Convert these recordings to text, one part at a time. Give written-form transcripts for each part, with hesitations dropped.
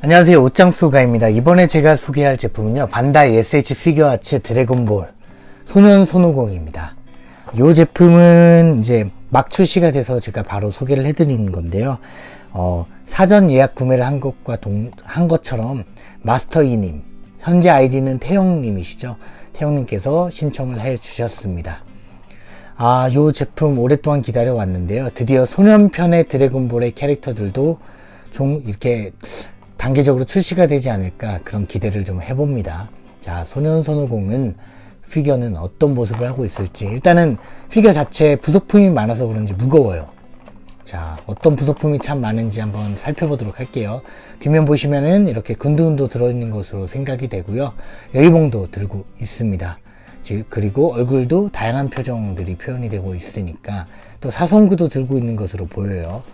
안녕하세요, 옷장소가입니다. 이번에 제가 소개할 제품은요, 반다이 SH 피규어아츠 드래곤볼 소년 손오공입니다. 이 제품은 이제 막 출시가 돼서 제가 바로 소개를 해드리는 건데요. 사전 예약 구매를 한 것처럼 마스터이님, 현재 아이디는 태영님이시죠. 태영님께서 신청을 해 주셨습니다. 이 제품 오랫동안 기다려 왔는데요. 드디어 소년편의 드래곤볼의 캐릭터들도 좀 이렇게 단계적으로 출시가 되지 않을까 그런 기대를 좀 해봅니다. 자, 소년 손오공은 피규어는 어떤 모습을 하고 있을지, 일단은 피규어 자체 부속품이 많아서 그런지 무거워요. 자, 어떤 부속품이 참 많은지 한번 살펴보도록 할게요. 뒷면 보시면은 이렇게 근두운도 들어있는 것으로 생각이 되고요. 여의봉도 들고 있습니다. 그리고 얼굴도 다양한 표정들이 표현이 되고 있으니까 또 사성구도 들고 있는 것으로 보여요.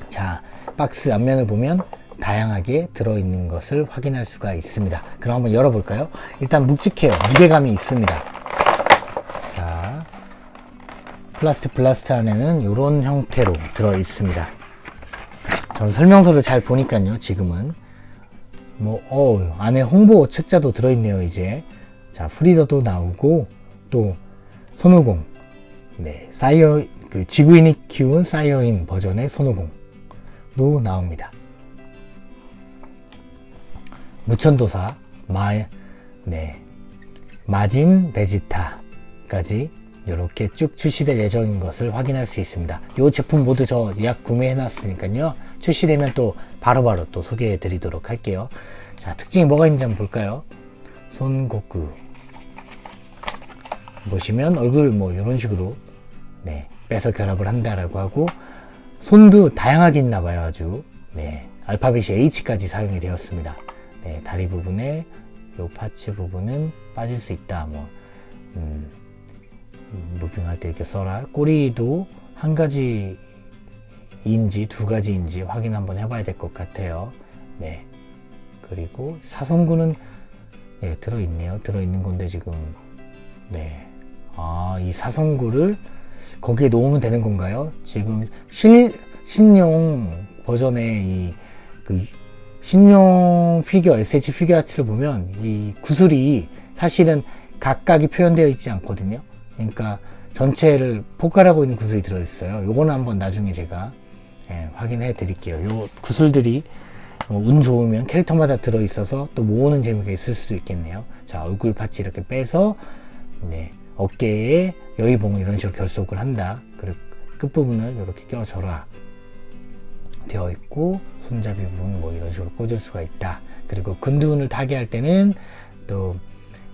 자, 박스 앞면을 보면 다양하게 들어있는 것을 확인할 수가 있습니다. 그럼 한번 열어볼까요? 일단 묵직해요. 무게감이 있습니다. 자, 플라스틱 블라스트 안에는 이런 형태로 들어있습니다. 저는 설명서를 잘 보니까요, 지금은 안에 홍보 책자도 들어있네요. 이제 자, 프리더도 나오고 또 손오공, 네, 지구인이 키운 사이어인 버전의 손오공도 나옵니다. 무천도사, 마진 베지타까지 이렇게 쭉 출시될 예정인 것을 확인할 수 있습니다. 이 제품 모두 저 예약 구매해 놨으니까요. 출시되면 또 바로바로 또 소개해 드리도록 할게요. 자, 특징이 뭐가 있는지 한번 볼까요? 손고쿠 보시면 얼굴 이런 식으로 빼서 결합을 한다라고 하고, 손도 다양하게 있나봐요. 아주 알파벳이 H까지 사용이 되었습니다. 다리 부분에 요 파츠 부분은 빠질 수 있다. 무빙할 때 이렇게 써라. 꼬리도 한 가지인지 두 가지인지 확인 한번 해봐야 될 것 같아요. 그리고 사성구는 들어있네요. 들어있는 건데 지금 이 사성구를 거기에 놓으면 되는 건가요? 지금 신용 버전의 신용 피규어, SH 피규어아츠를 보면 이 구슬이 사실은 각각이 표현되어 있지 않거든요. 그러니까 전체를 포괄하고 있는 구슬이 들어있어요. 요거는 한번 나중에 제가 확인해 드릴게요. 요 구슬들이 운 좋으면 캐릭터마다 들어있어서 또 모으는 재미가 있을 수도 있겠네요. 자, 얼굴 파츠 이렇게 빼서 어깨에 여의봉을 이런 식으로 결속을 한다. 그리고 끝부분을 이렇게 껴줘라 되어 있고, 손잡이 부분 이런 식으로 꽂을 수가 있다. 그리고 근두운을 타게 할 때는 또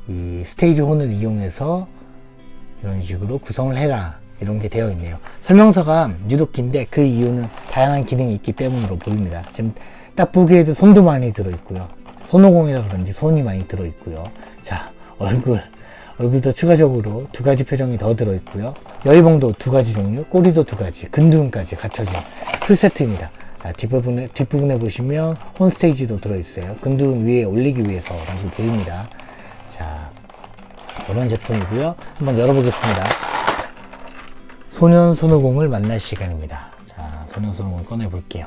이 스테이지 혼을 이용해서 이런 식으로 구성을 해라, 이런 게 되어 있네요. 설명서가 유독 긴데 그 이유는 다양한 기능이 있기 때문으로 보입니다. 지금 딱 보기에도 손도 많이 들어있고요. 손오공이라 그런지 손이 많이 들어있고요. 자, 얼굴도 추가적으로 두 가지 표정이 더 들어있고요. 여의봉도 두 가지 종류, 꼬리도 두 가지, 근두운까지 갖춰진 풀세트입니다. 뒷부분에 보시면 홈스테이지도 들어있어요. 근두운 위에 올리기 위해서라고 보입니다. 자, 이런 제품이고요. 한번 열어보겠습니다. 소년 손오공을 만날 시간입니다. 자, 소년 손오공을 꺼내볼게요.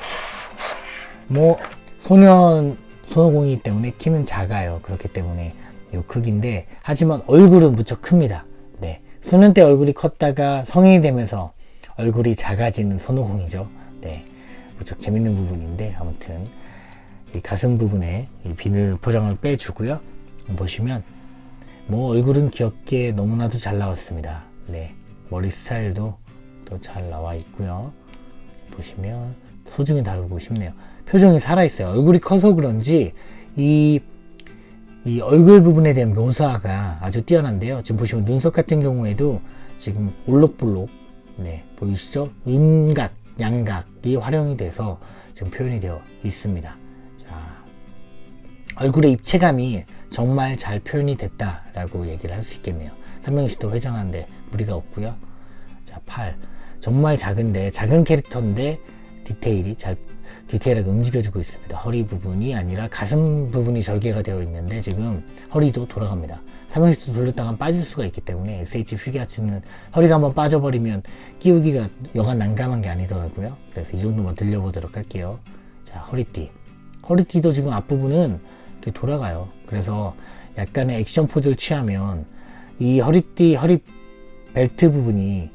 소년 손오공이기 때문에 키는 작아요. 그렇기 때문에 요 크기인데, 하지만 얼굴은 무척 큽니다. 소년 때 얼굴이 컸다가 성인이 되면서 얼굴이 작아지는 손오공이죠. 무척 재밌는 부분인데, 아무튼 이 가슴 부분에 이 비늘 포장을 빼주고요. 보시면 얼굴은 귀엽게 너무나도 잘 나왔습니다. 머리 스타일도 또 잘 나와 있고요. 보시면 소중히 다루고 싶네요. 표정이 살아있어요. 얼굴이 커서 그런지 이 얼굴 부분에 대한 묘사가 아주 뛰어난데요. 지금 보시면 눈썹 같은 경우에도 지금 올록볼록 보이시죠? 음각, 양각이 활용이 돼서 지금 표현이 되어 있습니다. 자, 얼굴의 입체감이 정말 잘 표현이 됐다라고 얘기를 할 수 있겠네요. 삼명시도 회전하는데 무리가 없고요. 자, 팔 정말 작은데, 작은 캐릭터인데 디테일하게 움직여주고 있습니다. 허리 부분이 아니라 가슴 부분이 절개가 되어 있는데 지금 허리도 돌아갑니다. 삼명시도 돌렸다가 빠질 수가 있기 때문에 SH 피규어아츠는 허리가 한번 빠져버리면 끼우기가 여간 난감한 게 아니더라고요. 그래서 이 정도만 들려보도록 할게요. 자, 허리띠 허리띠도 지금 앞부분은 이렇게 돌아가요. 그래서 약간의 액션 포즈를 취하면 이 허리띠, 허리 벨트 부분이,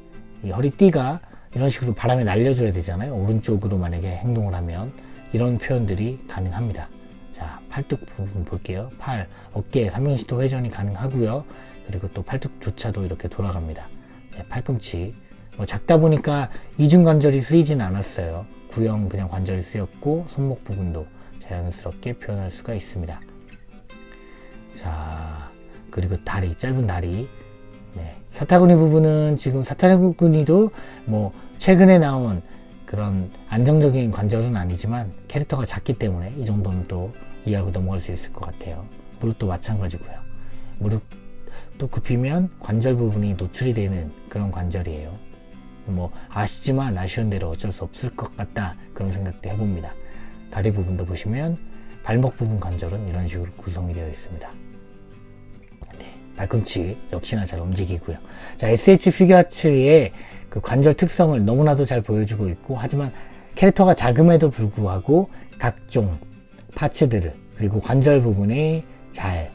이 허리띠가 이런 식으로 바람에 날려줘야 되잖아요. 오른쪽으로 만약에 행동을 하면 이런 표현들이 가능합니다. 자, 팔뚝 부분 볼게요. 팔, 어깨, 삼형시도 회전이 가능하고요. 그리고 또 팔뚝조차도 이렇게 돌아갑니다. 네, 팔꿈치. 뭐 작다 보니까 이중관절이 쓰이진 않았어요. 구형 그냥 관절이 쓰였고 손목 부분도 자연스럽게 표현할 수가 있습니다. 자, 그리고 다리, 짧은 다리. 네, 사타구니 부분은 지금 사타구니도 뭐 최근에 나온 그런 안정적인 관절은 아니지만 캐릭터가 작기 때문에 이 정도는 또 이해하고 넘어갈 수 있을 것 같아요. 무릎도 마찬가지고요. 무릎도 굽히면 관절 부분이 노출이 되는 그런 관절이에요. 뭐 아쉽지만 아쉬운 대로 어쩔 수 없을 것 같다, 그런 생각도 해봅니다. 다리 부분도 보시면 발목 부분 관절은 이런 식으로 구성이 되어 있습니다. 네, 발꿈치 역시나 잘 움직이고요. 자, SH 피규어아츠의 그 관절 특성을 너무나도 잘 보여주고 있고, 하지만 캐릭터가 작음에도 불구하고 각종 파츠들을, 그리고 관절 부분에 잘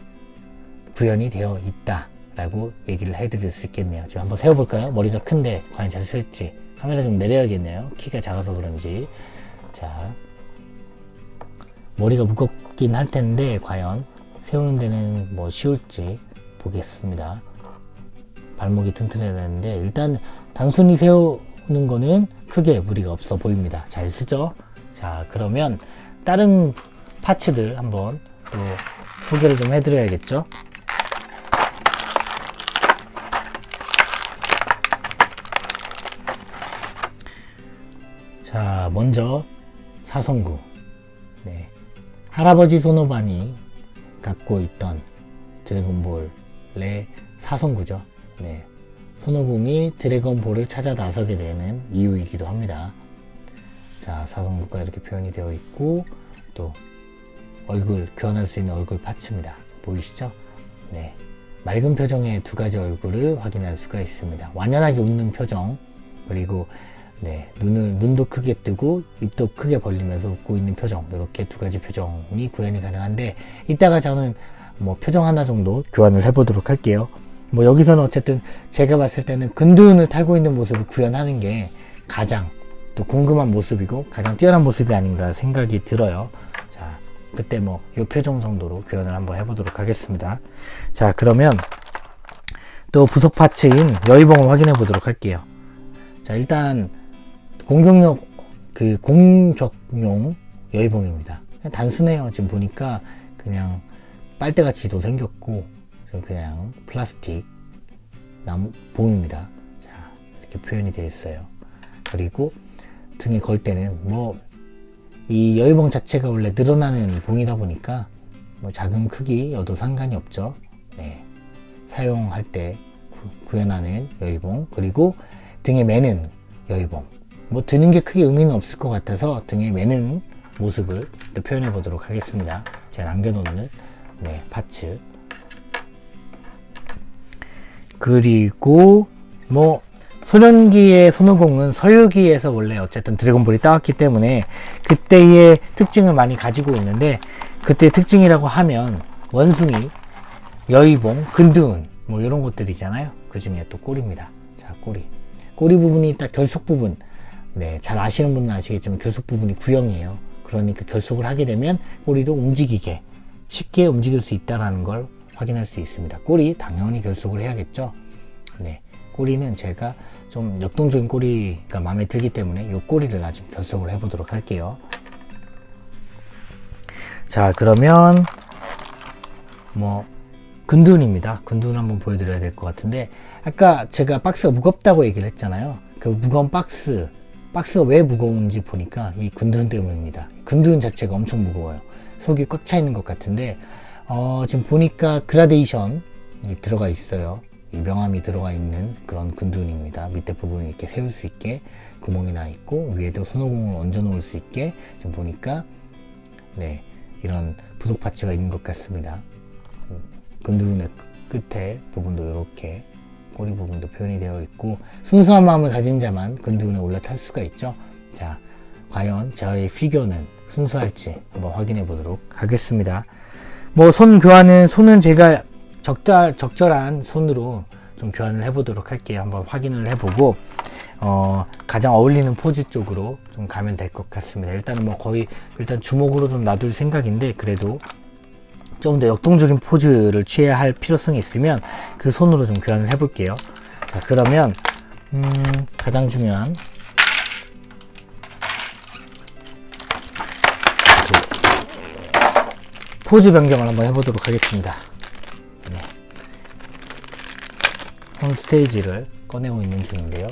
구현이 되어 있다 라고 얘기를 해드릴 수 있겠네요. 지금 한번 세워볼까요? 머리가 큰데 과연 잘 쓸지. 카메라 좀 내려야겠네요. 키가 작아서 그런지. 자, 머리가 무겁긴 할 텐데 과연 세우는 데는 뭐 쉬울지 보겠습니다. 발목이 튼튼해야 되는데 일단 단순히 세우는 거는 크게 무리가 없어 보입니다. 잘 쓰죠? 자, 그러면 다른 파츠들 한번 또 소개를 좀 해드려야겠죠? 자, 먼저 사성구. 네, 할아버지 소노반이 갖고 있던 드래곤볼의 사성구죠. 네, 손오공이 드래곤볼을 찾아 나서게 되는 이유이기도 합니다. 자, 사성구가 이렇게 표현이 되어 있고, 또 얼굴, 교환할 수 있는 얼굴 파츠입니다. 보이시죠? 네, 맑은 표정의 두 가지 얼굴을 확인할 수가 있습니다. 완연하게 웃는 표정, 그리고 네, 눈도 크게 뜨고 입도 크게 벌리면서 웃고 있는 표정, 이렇게 두 가지 표정이 구현이 가능한데, 이따가 저는 뭐 표정 하나 정도 교환을 해보도록 할게요. 뭐 여기서는 어쨌든 제가 봤을 때는 근두운을 타고 있는 모습을 구현하는 게 가장 또 궁금한 모습이고 가장 뛰어난 모습이 아닌가 생각이 들어요. 자, 그때 뭐 이 표정 정도로 교환을 한번 해보도록 하겠습니다. 자, 그러면 또 부속 파츠인 여의봉을 확인해 보도록 할게요. 자, 일단 공격용 여의봉입니다. 단순해요. 지금 보니까 그냥 빨대같이도 생겼고, 그냥 플라스틱 봉입니다. 자, 이렇게 표현이 되어 있어요. 그리고 등에 걸 때는 뭐 이 여의봉 자체가 원래 늘어나는 봉이다 보니까 뭐 작은 크기여도 상관이 없죠. 네, 사용할 때 구현하는 여의봉, 그리고 등에 매는 여의봉. 뭐 드는 게 크게 의미는 없을 것 같아서 등에 매는 모습을 또 표현해 보도록 하겠습니다. 제가 남겨놓는 네, 파츠. 그리고 뭐 소년기의 손오공은 서유기에서 원래 어쨌든 드래곤볼이 따왔기 때문에 그때의 특징을 많이 가지고 있는데, 그때의 특징이라고 하면 원숭이, 여의봉, 근두운 뭐 이런 것들이잖아요. 그 중에 또 꼬리입니다. 자, 꼬리 부분이 딱 결속 부분. 네, 잘 아시는 분은 아시겠지만 결속 부분이 구형이에요. 그러니까 결속을 하게 되면 꼬리도 쉽게 움직일 수 있다는 걸 확인할 수 있습니다. 꼬리 당연히 결속을 해야겠죠. 네, 꼬리는 제가 좀 역동적인 꼬리가 마음에 들기 때문에 이 꼬리를 나중에 결속을 해보도록 할게요. 자, 그러면 뭐 근두운입니다. 근두운 한번 보여드려야 될 것 같은데, 아까 제가 박스가 무겁다고 얘기를 했잖아요. 그 무거운 박스가 왜 무거운지 보니까 이 근두운 때문입니다. 근두운 자체가 엄청 무거워요. 속이 꽉 차 있는 것 같은데, 지금 보니까 그라데이션이 들어가 있어요. 이 명암이 들어가 있는 그런 근두운입니다. 밑에 부분을 이렇게 세울 수 있게 구멍이 나 있고, 위에도 손오공을 얹어 놓을 수 있게 지금 보니까 네, 이런 부속 파츠가 있는 것 같습니다. 근두운의 끝에 부분도 이렇게 꼬리 부분도 표현이 되어 있고, 순수한 마음을 가진 자만 근두운에 올라탈 수가 있죠. 자, 과연 저의 피규어는 순수할지 한번 확인해 보도록 하겠습니다. 뭐 손 교환은, 손은 제가 적절한 손으로 좀 교환을 해 보도록 할게요. 한번 확인을 해 보고 가장 어울리는 포즈 쪽으로 좀 가면 될 것 같습니다. 일단은 뭐 거의 일단 주먹으로 좀 놔둘 생각인데, 그래도 좀 더 역동적인 포즈를 취해야 할 필요성이 있으면 그 손으로 좀 교환을 해 볼게요. 자, 그러면 가장 중요한 포즈 변경을 한번 해보도록 하겠습니다. 네. 홈 스테이지를 꺼내고 있는 중인데요.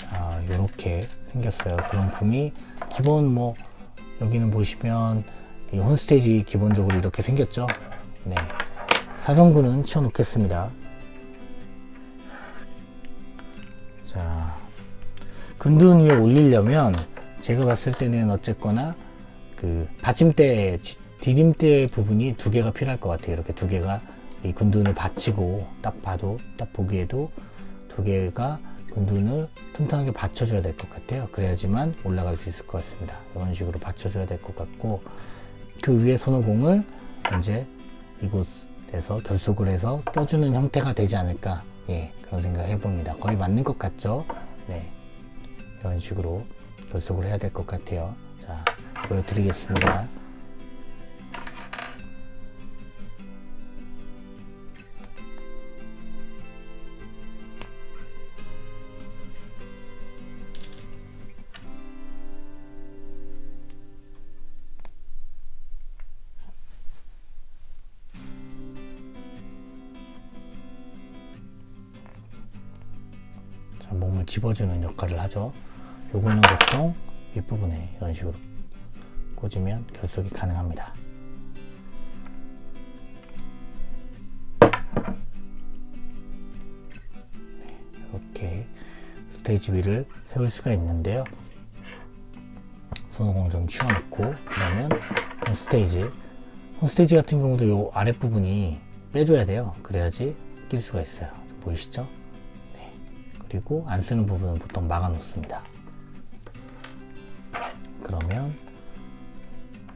자, 이렇게 생겼어요. 구성품이 기본 뭐 여기는 보시면 이 홈스테이지 기본적으로 이렇게 생겼죠. 네. 사선구는 치워 놓겠습니다. 자, 근둔 위에 올리려면 제가 봤을 때는 어쨌거나 그 받침대, 디딤대 부분이 두 개가 필요할 것 같아요. 이렇게 두 개가 이 근둔을 받치고, 딱 봐도, 딱 보기에도 두 개가 근둔을 튼튼하게 받쳐줘야 될 것 같아요. 그래야지만 올라갈 수 있을 것 같습니다. 이런 식으로 받쳐줘야 될 것 같고, 그 위에 손오공을 이제 이곳에서 결속을 해서 껴주는 형태가 되지 않을까, 예, 그런 생각을 해봅니다. 거의 맞는 것 같죠? 네, 이런 식으로 결속을 해야 될 것 같아요. 자, 보여드리겠습니다. 자, 몸을 집어주는 역할을 하죠. 요거는 보통 윗부분에 이런 식으로 꽂으면 결속이 가능합니다. 네, 이렇게 스테이지 위를 세울 수가 있는데요. 손오공 좀 치워놓고, 그러면 홈스테이지 같은 경우도 요 아랫부분이 빼줘야 돼요. 그래야지 낄 수가 있어요. 보이시죠? 네. 그리고 안 쓰는 부분은 보통 막아 놓습니다. 그러면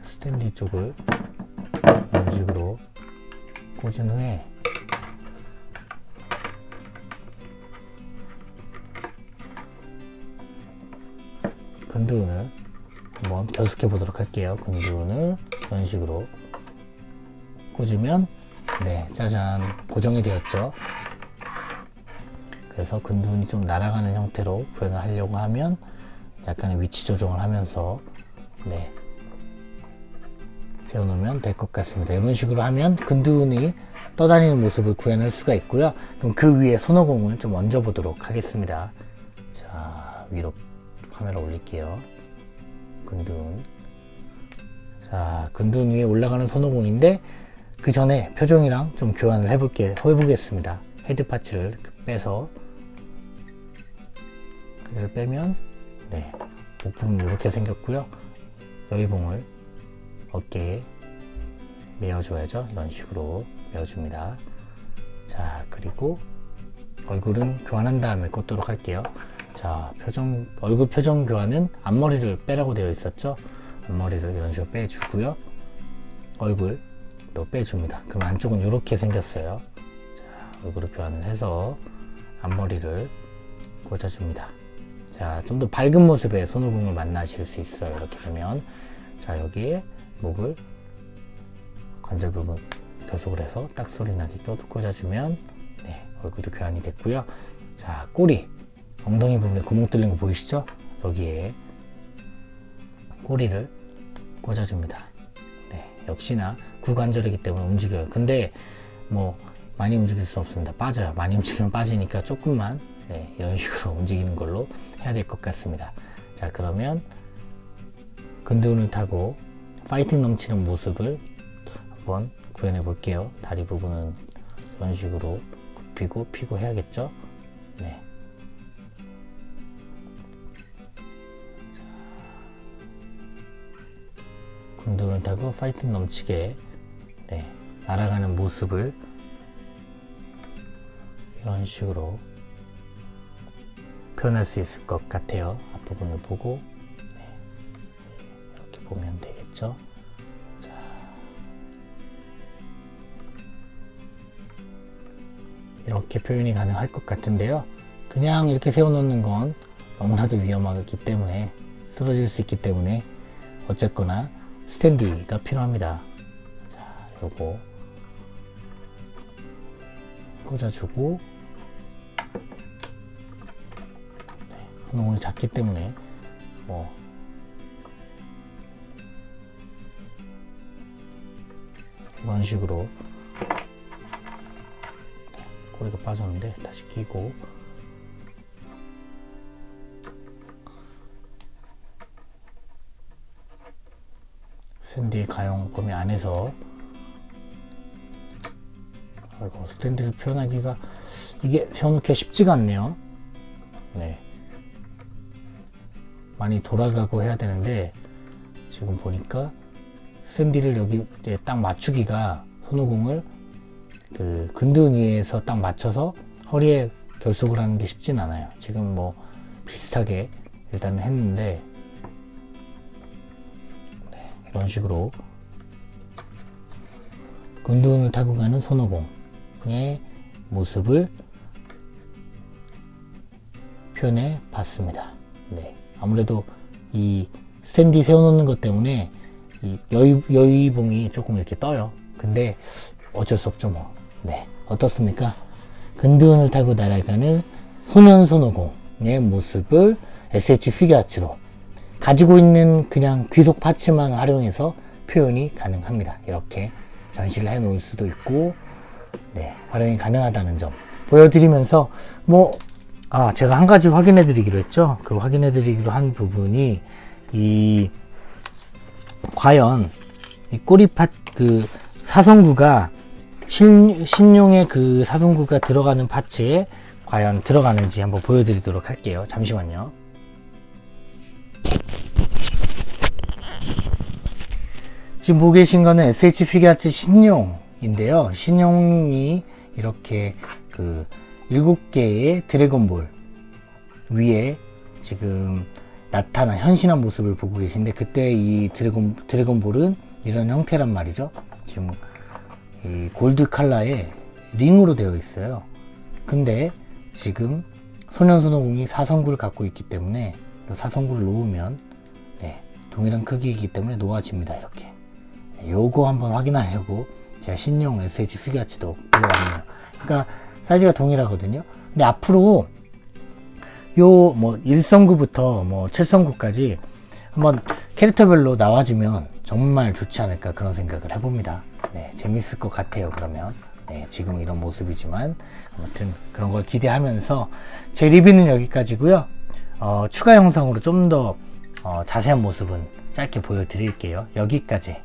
스탠디 쪽을 이런 식으로 꽂은 후에 근두운을 한번 결속해 보도록 할게요. 근두운을 이런 식으로 꽂으면, 네, 짜잔, 고정이 되었죠. 그래서 근두운이 좀 날아가는 형태로 구현을 하려고 하면 약간의 위치 조정을 하면서, 네, 세워놓으면 될 것 같습니다. 이런 식으로 하면 근두운이 떠다니는 모습을 구현할 수가 있고요. 그럼 그 위에 손오공을 좀 얹어 보도록 하겠습니다. 자, 위로 카메라 올릴게요. 근두운. 자, 근두운 위에 올라가는 손오공인데, 그 전에 표정이랑 좀 교환을 해보겠습니다. 헤드 파츠를 빼서, 헤드를 빼면, 네, 목부분 이렇게 생겼고요. 여의봉을 어깨에 메어줘야죠. 이런 식으로 메어줍니다. 자, 그리고 얼굴은 교환한 다음에 꽂도록 할게요. 자, 얼굴 표정 교환은 앞머리를 빼라고 되어 있었죠. 앞머리를 이런 식으로 빼주고요. 얼굴도 빼줍니다. 그럼 안쪽은 이렇게 생겼어요. 자, 얼굴을 교환을 해서 앞머리를 꽂아줍니다. 자, 좀 더 밝은 모습의 손오공을 만나실 수 있어요. 이렇게 되면. 자, 여기에 목을 관절 부분 결속을 해서 딱 소리 나게 꽂아주면, 네, 얼굴도 교환이 됐고요. 자, 꼬리, 엉덩이 부분에 구멍 뚫린 거 보이시죠? 여기에 꼬리를 꽂아줍니다. 네, 역시나 구관절이기 때문에 움직여요. 근데 뭐 많이 움직일 수 없습니다. 빠져요. 많이 움직이면 빠지니까 조금만, 네, 이런 식으로 움직이는 걸로 해야 될 것 같습니다. 자, 그러면 근두운을 타고 파이팅 넘치는 모습을 한번 구현해 볼게요. 다리 부분은 이런 식으로 굽히고 피고 해야겠죠? 네. 근두운을 타고 파이팅 넘치게, 네, 날아가는 모습을 이런 식으로 표현할 수 있을 것 같아요. 앞부분을 보고 네. 이렇게 보면 되겠죠. 자. 이렇게 표현이 가능할 것 같은데요. 그냥 이렇게 세워놓는 건 너무나도 위험하기 때문에 쓰러질 수 있기 때문에 어쨌거나 스탠디가 필요합니다. 자, 요거 꽂아주고 네, 손오공이 작기 때문에 뭐 이런 식으로 꼬리가 빠졌는데 다시 끼고 스탠디 가용 범위 안에서 아이고, 스탠디를 표현하기가 이게 세워놓기가 쉽지가 않네요. 네, 많이 돌아가고 해야 되는데 지금 보니까 스탠디를 여기 딱 맞추기가 손오공을 그 근둔 위에서 딱 맞춰서 허리에 결속을 하는 게 쉽진 않아요. 지금 뭐 비슷하게 일단은 했는데 네, 이런 식으로 근둔을 타고 가는 손오공의 모습을 표현해 봤습니다. 네, 아무래도 이 스탠디 세워놓는 것 때문에 이 여의봉이 조금 이렇게 떠요. 근데 어쩔 수 없죠 뭐. 네, 어떻습니까? 근둔을 타고 날아가는 소년 손오공의 모습을 SH 피규어아츠로 가지고 있는 그냥 귀속 파츠만 활용해서 표현이 가능합니다. 이렇게 전시를 해 놓을 수도 있고 네, 활용이 가능하다는 점 보여드리면서 뭐 제가 한 가지 확인해 드리기로 했죠. 그 확인해 드리기로 한 부분이 이 과연 이 꼬리팟 그 사성구가 신용의 그 사성구가 들어가는 파츠에 과연 들어가는지 한번 보여드리도록 할게요. 잠시만요. 지금 보고 계신 거는 SH 피규어아츠 신용인데요. 신용이 이렇게 그 7개의 드래곤볼 위에 지금 나타난 현신한 모습을 보고 계신데 그때 이 드래곤볼은 이런 형태란 말이죠. 지금 이 골드 컬러의 링으로 되어 있어요. 근데 지금 소년 손오공이 사성구를 갖고 있기 때문에 사성구를 놓으면 네, 동일한 크기이기 때문에 놓아집니다. 이렇게 요거 한번 확인하려고 제가 신용 SH 피규어아츠도 구해왔네요. 그러니까 사이즈가 동일하거든요. 근데 앞으로 요 뭐 1성구부터 뭐 7성구까지 한번 캐릭터별로 나와주면 정말 좋지 않을까 그런 생각을 해봅니다. 네, 재밌을 것 같아요. 그러면 네, 지금 이런 모습이지만 아무튼 그런 걸 기대하면서 제 리뷰는 여기까지고요. 추가 영상으로 좀 더 자세한 모습은 짧게 보여드릴게요. 여기까지